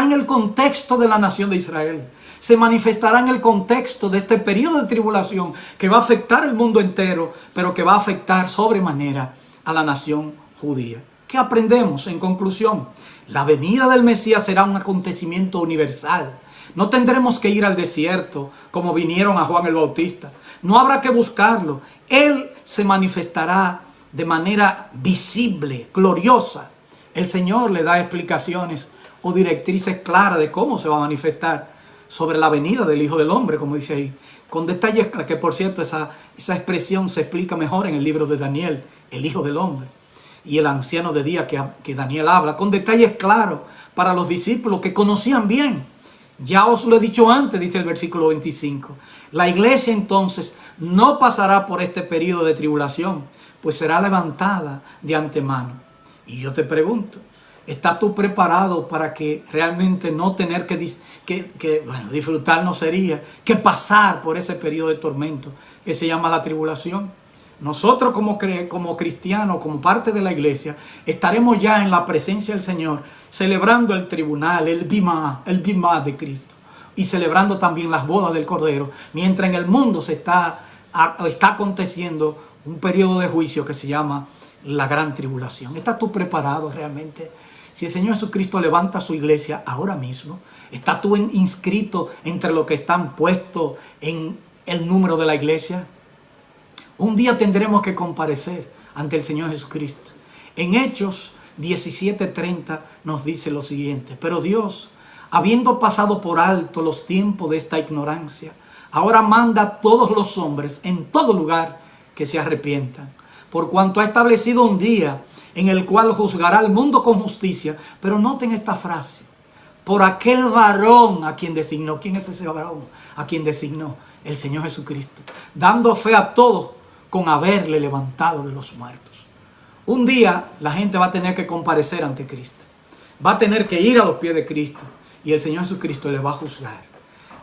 E: en el contexto de la nación de Israel. Se manifestará en el contexto de este periodo de tribulación que va a afectar el mundo entero, pero que va a afectar sobremanera a la nación judía. ¿Qué aprendemos en conclusión? La venida del Mesías será un acontecimiento universal. No tendremos que ir al desierto como vinieron a Juan el Bautista. No habrá que buscarlo. Él se manifestará de manera visible, gloriosa. El Señor le da explicaciones o directrices claras de cómo se va a manifestar sobre la venida del Hijo del Hombre, como dice ahí. Con detalles que, por cierto, esa expresión se explica mejor en el libro de Daniel, el Hijo del Hombre. Y el anciano de día que Daniel habla, con detalles claros para los discípulos que conocían bien. Ya os lo he dicho antes, dice el versículo 25. La iglesia entonces no pasará por este periodo de tribulación, pues será levantada de antemano. Y yo te pregunto, ¿estás tú preparado para que realmente no tener bueno, disfrutar no sería, que pasar por ese periodo de tormento que se llama la tribulación? Nosotros como cristianos, como parte de la iglesia, estaremos ya en la presencia del Señor, celebrando el tribunal, el bimá de Cristo, y celebrando también las bodas del Cordero, mientras en el mundo está aconteciendo un periodo de juicio que se llama la gran tribulación. ¿Estás tú preparado realmente? Si el Señor Jesucristo levanta su iglesia ahora mismo, ¿estás tú inscrito entre los que están puestos en el número de la iglesia? Un día tendremos que comparecer ante el Señor Jesucristo. En Hechos 17:30 nos dice lo siguiente: pero Dios, habiendo pasado por alto los tiempos de esta ignorancia, ahora manda a todos los hombres en todo lugar que se arrepientan, por cuanto ha establecido un día en el cual juzgará al mundo con justicia. Pero noten esta frase: por aquel varón a quien designó. ¿Quién es ese varón a quien designó? El Señor Jesucristo, dando fe a todos con haberle levantado de los muertos. Un día la gente va a tener que comparecer ante Cristo. Va a tener que ir a los pies de Cristo. Y el Señor Jesucristo le va a juzgar.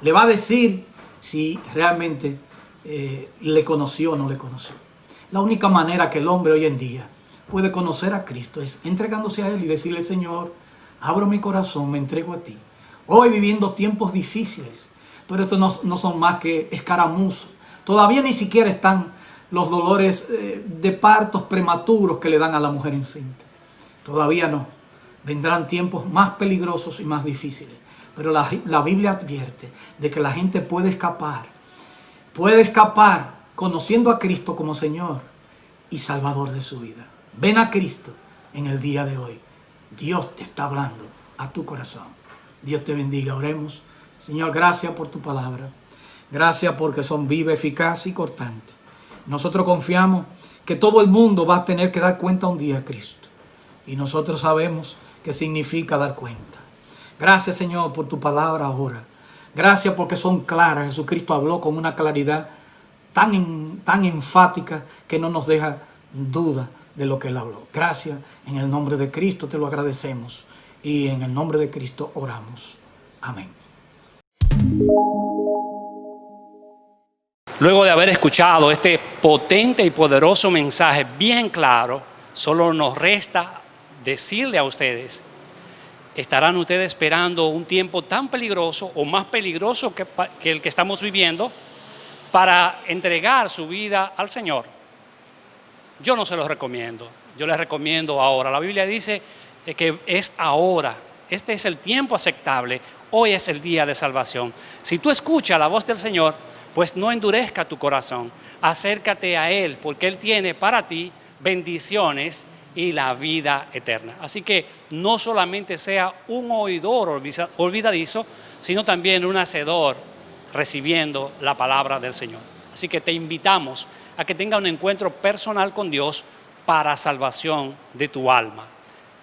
E: Le va a decir si realmente le conoció o no le conoció. La única manera que el hombre hoy en día puede conocer a Cristo es entregándose a Él y decirle: Señor, abro mi corazón, me entrego a ti. Hoy viviendo tiempos difíciles, pero estos no son más que escaramuzas. Todavía ni siquiera están los dolores de partos prematuros que le dan a la mujer encinta. Todavía no. Vendrán tiempos más peligrosos y más difíciles. Pero la Biblia advierte de que la gente puede escapar. Puede escapar conociendo a Cristo como Señor y Salvador de su vida. Ven a Cristo en el día de hoy. Dios te está hablando a tu corazón. Dios te bendiga. Oremos. Señor, gracias por tu palabra. Gracias porque son viva, eficaz y cortante. Nosotros confiamos que todo el mundo va a tener que dar cuenta un día a Cristo. Y nosotros sabemos qué significa dar cuenta. Gracias, Señor, por tu palabra ahora. Gracias porque son claras. Jesucristo habló con una claridad tan enfática que no nos deja duda de lo que Él habló. Gracias, en el nombre de Cristo te lo agradecemos y en el nombre de Cristo oramos. Amén.
A: Luego de haber escuchado este potente y poderoso mensaje bien claro, solo nos resta decirle a ustedes, ¿estarán ustedes esperando un tiempo tan peligroso o más peligroso que el que estamos viviendo para entregar su vida al Señor? Yo no se los recomiendo, yo les recomiendo ahora. La Biblia dice que es ahora, este es el tiempo aceptable, hoy es el día de salvación. Si tú escuchas la voz del Señor, pues no endurezca tu corazón, acércate a Él, porque Él tiene para ti bendiciones y la vida eterna. Así que no solamente sea un oidor olvidadizo, sino también un hacedor recibiendo la palabra del Señor. Así que te invitamos a que tenga un encuentro personal con Dios para salvación de tu alma.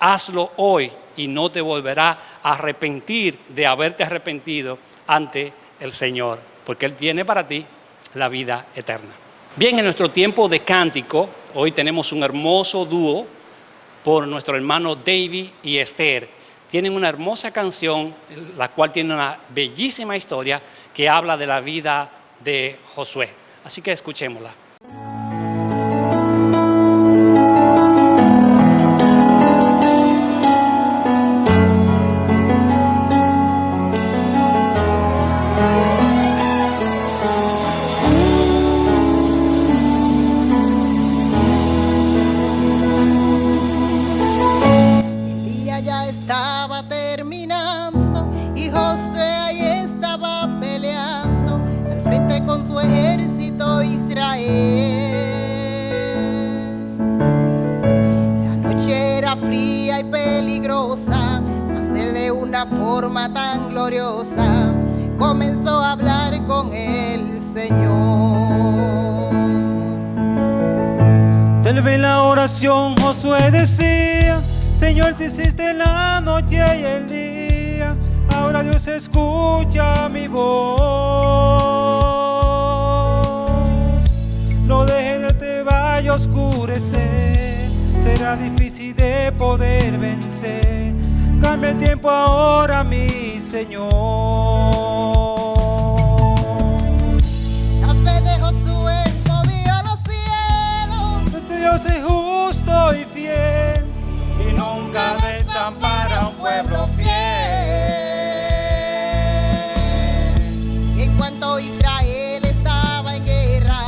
A: Hazlo hoy y no te volverá a arrepentir de haberte arrepentido ante el Señor, porque Él tiene para ti la vida eterna. Bien, en nuestro tiempo de cántico, hoy tenemos un hermoso dúo por nuestro hermano David y Esther. Tienen una hermosa canción, la cual tiene una bellísima historia que habla de la vida de Josué. Así que escuchémosla.
F: Forma tan gloriosa comenzó a hablar con el Señor.
C: Tal vez la oración Josué decía: Señor, te hiciste la noche y el día, ahora Dios escucha mi voz. No dejes de te vaya a oscurecer, será difícil de poder vencer. Cambia el tiempo ahora, mi Señor.
F: La fe de Josué movió los cielos.
C: Tu Dios es justo y fiel, y nunca desampara a un pueblo fiel.
F: En cuanto Israel estaba en guerra,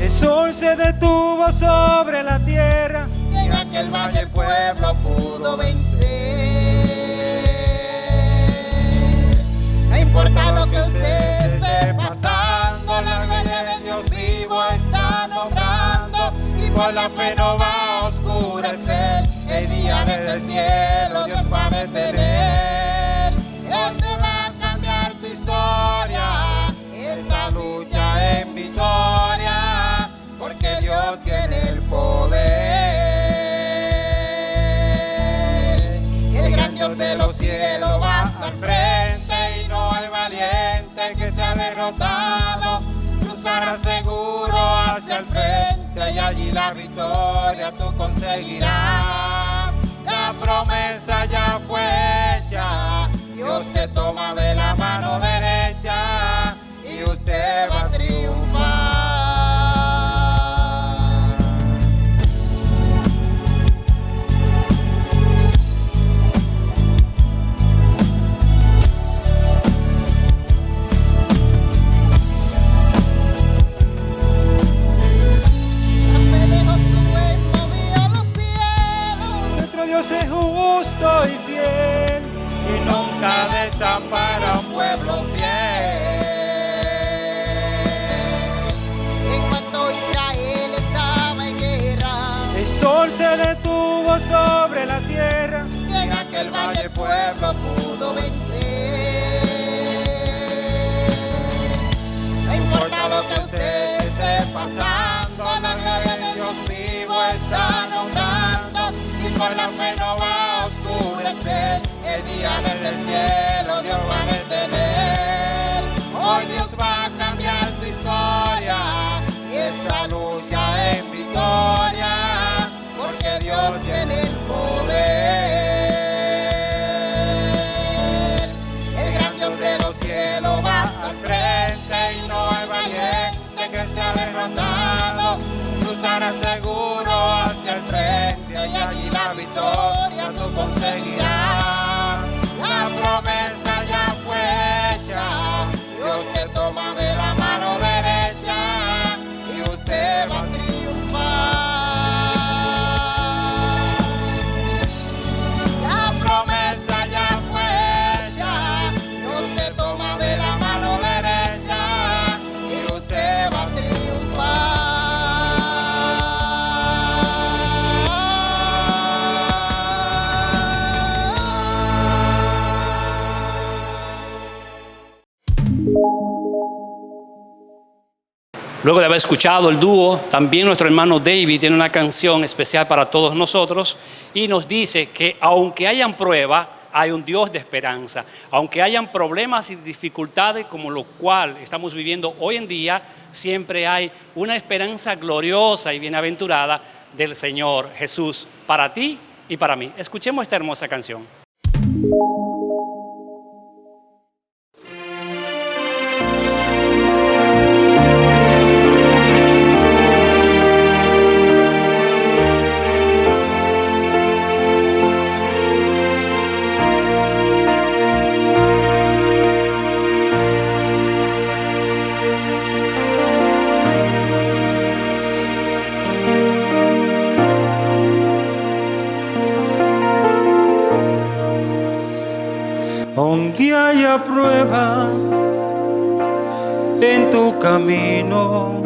C: El sol se detuvo sobre la tierra,
F: y en aquel valle el pueblo pudo vencer. No importa lo que usted esté pasando, la gloria de Dios vivo está nombrando, y por la fe no va a oscurecer. El día desde el cielo Dios va a detener. Él te va a cambiar tu historia, esta lucha en victoria, porque Dios tiene el poder. El gran Dios de los cielos va a estar frente, y no hay valiente que se ha derrotado. Cruzarás seguro hacia el frente, y allí la victoria tú conseguirás. La promesa ya fue hecha, Dios te toma de la mano derecha, y usted va a triunfar.
C: Dios es justo y fiel, y nunca desampara a un pueblo
F: fiel. En cuanto Israel estaba en guerra,
C: el sol se detuvo sobre la tierra,
F: y en aquel valle el pueblo pudo vencer. No importa lo que usted esté pasando, la gloria de Dios vivo está nombrando, y por la fe no va a oscurecer. El día desde el cielo Dios va a detener. Hoy Dios va a cambiar tu historia, y esa lucha en victoria,
A: Luego de haber escuchado el dúo, también nuestro hermano David tiene una canción especial para todos nosotros y nos dice que aunque hayan pruebas, hay un Dios de esperanza. Aunque hayan problemas y dificultades como lo cual estamos viviendo hoy en día, siempre hay una esperanza gloriosa y bienaventurada del Señor Jesús para ti y para mí. Escuchemos esta hermosa canción.
C: Aunque haya prueba en tu camino,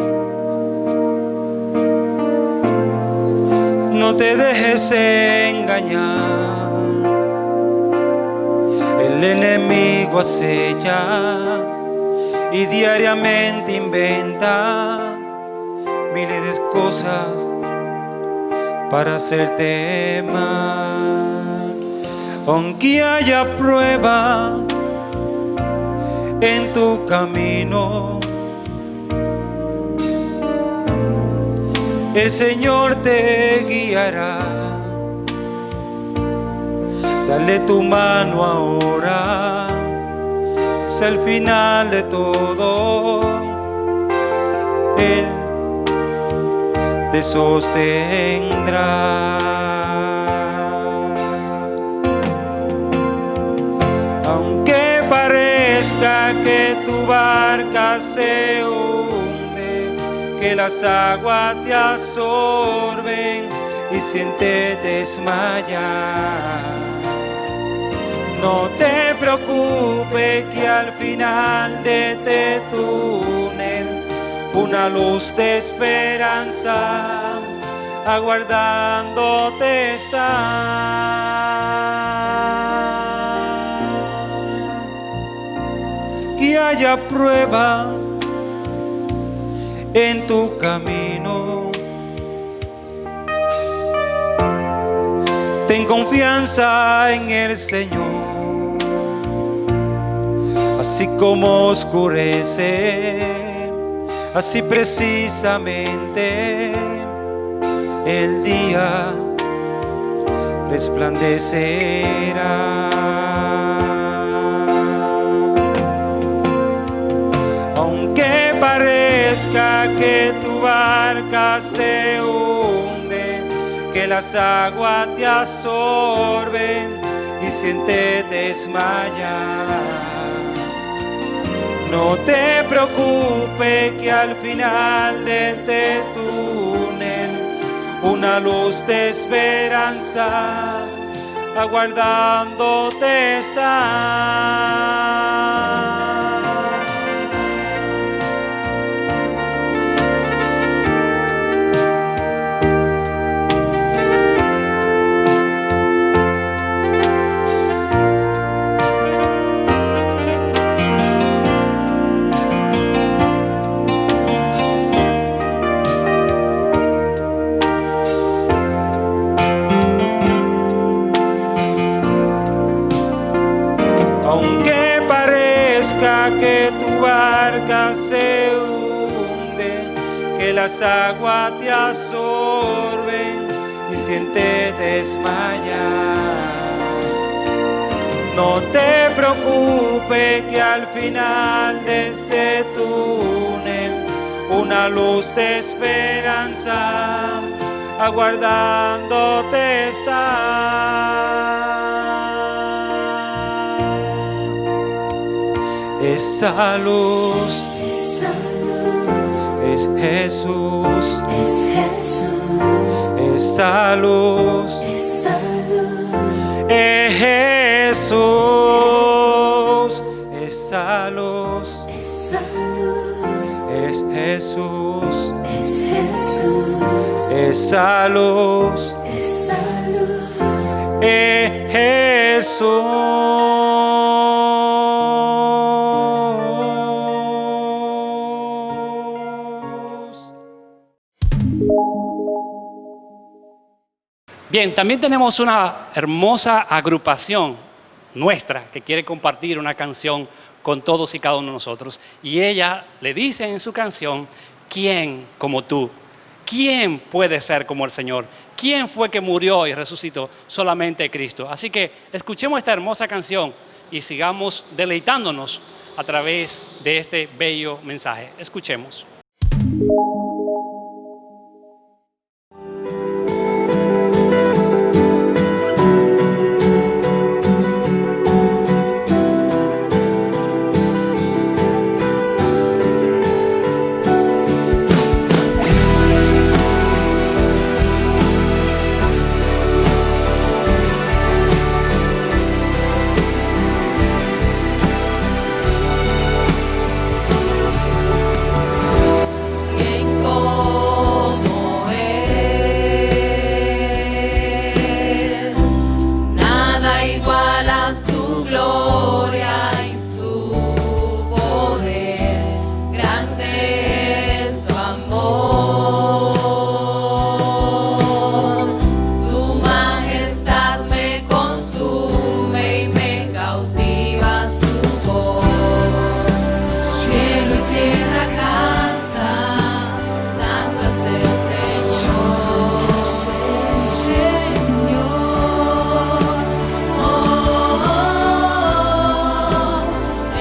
C: no te dejes engañar. El enemigo acecha y diariamente inventa miles de cosas para hacerte mal. Aunque haya prueba en tu camino, el Señor te guiará. Dale tu mano ahora, es el final de todo. Él te sostendrá. Aunque parezca que tu barca se hunde, que las aguas te absorben y sientes desmayar, no te preocupes que al final de este túnel una luz de esperanza aguardándote está. Que haya prueba en tu camino, ten confianza en el Señor. Así como oscurece, así precisamente el día resplandecerá. Aunque parezca que tu barca se hunde, que las aguas te absorben y sientes desmayar, no te preocupes que al final de este túnel una luz de esperanza aguardándote está. Aunque parezca que tu barca se hunde, que las aguas te absorben y sientes desmayar, no te preocupes que al final de ese túnel una luz de esperanza aguardándote está. Esa luz es Jesús, esa luz es Jesús, esa luz es Jesús, esa luz es Jesús.
A: Bien, también tenemos una hermosa agrupación nuestra que quiere compartir una canción con todos y cada uno de nosotros. Y ella le dice en su canción, ¿quién como tú? ¿Quién puede ser como el Señor? ¿Quién fue que murió y resucitó? Solamente Cristo. Así que escuchemos esta hermosa canción y sigamos deleitándonos a través de este bello mensaje. Escuchemos.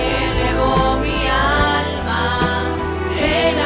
G: Elevó mi alma, el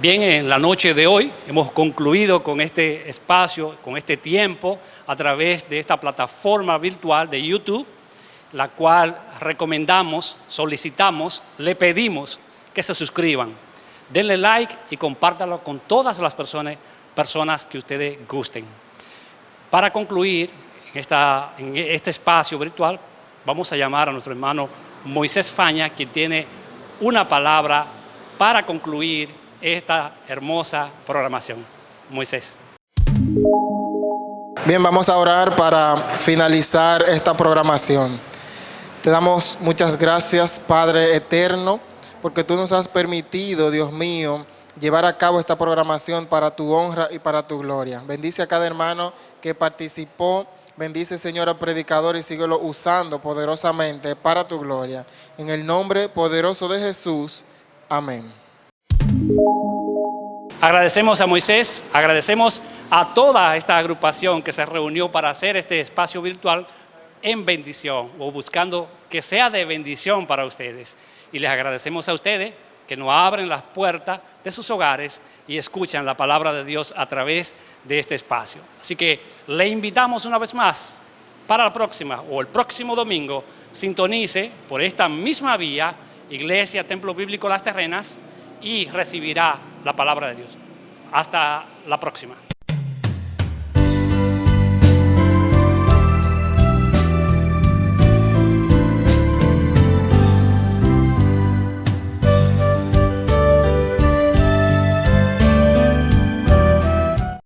A: Bien, en la noche de hoy hemos concluido con este espacio, con este tiempo, a través de esta plataforma virtual de YouTube, la cual recomendamos, solicitamos, le pedimos que se suscriban. Denle like y compártanlo con todas las personas que ustedes gusten. Para concluir en este espacio virtual, vamos a llamar a nuestro hermano Moisés Faña, quien tiene una palabra para concluir esta hermosa programación. Moisés.
G: Bien, vamos a orar para finalizar esta programación. Te damos muchas gracias, Padre eterno, porque tú nos has permitido, Dios mío, llevar a cabo esta programación para tu honra y para tu gloria. Bendice a cada hermano que participó. Bendice, Señor, al predicador y síguelo usando poderosamente para tu gloria. En el nombre poderoso de Jesús. Amén.
A: Agradecemos a Moisés, agradecemos a toda esta agrupación que se reunió para hacer este espacio virtual en bendición o buscando que sea de bendición para ustedes. Y les agradecemos a ustedes que nos abren las puertas de sus hogares y escuchan la palabra de Dios a través de este espacio. Así que le invitamos una vez más para la próxima o el próximo domingo, sintonice por esta misma vía, Iglesia Templo Bíblico Las Terrenas, y recibirá la palabra de Dios. Hasta la próxima.